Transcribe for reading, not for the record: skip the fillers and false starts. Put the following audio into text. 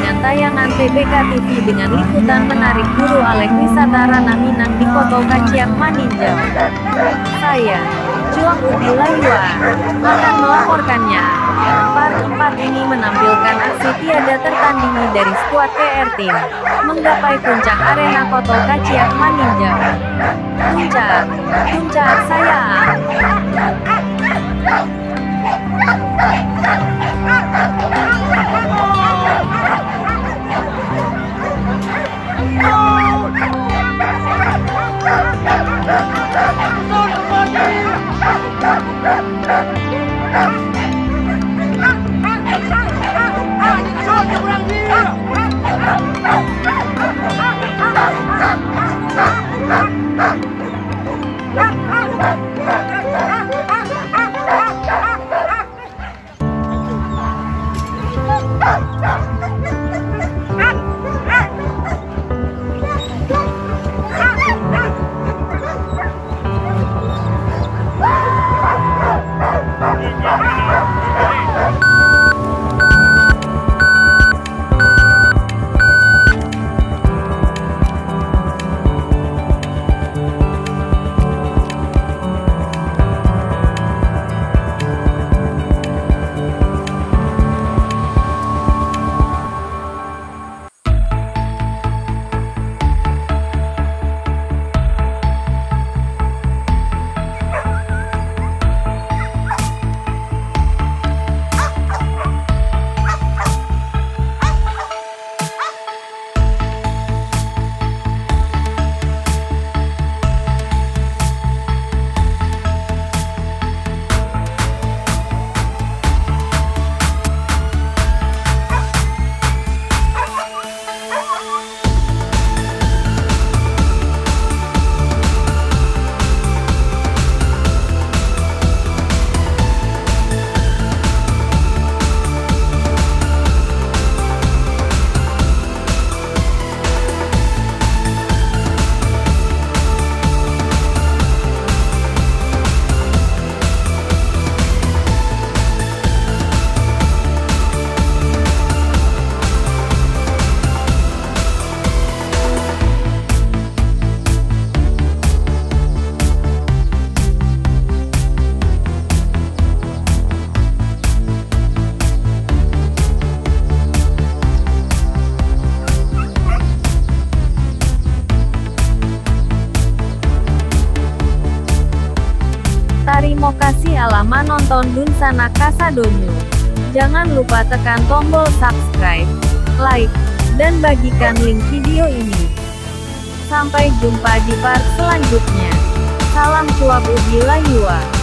dengan tayangan TBK TV dengan liputan menarik Guru Alek Wisata Ranah Minang di Koto Kaciak Maninjau. Saya, Juang Ubi Layua, akan melaporkannya. Part 4 ini menampilkan aksi tiada tertandingi dari skuad PR Team, menggapai puncak arena Koto Kaciak Maninjau. Puncak sayang. Terima kasih alamat nonton Dunsana Kasadonyo. Jangan lupa tekan tombol subscribe, like, dan bagikan link video ini. Sampai jumpa di part selanjutnya. Salam cuap Ubi Layua.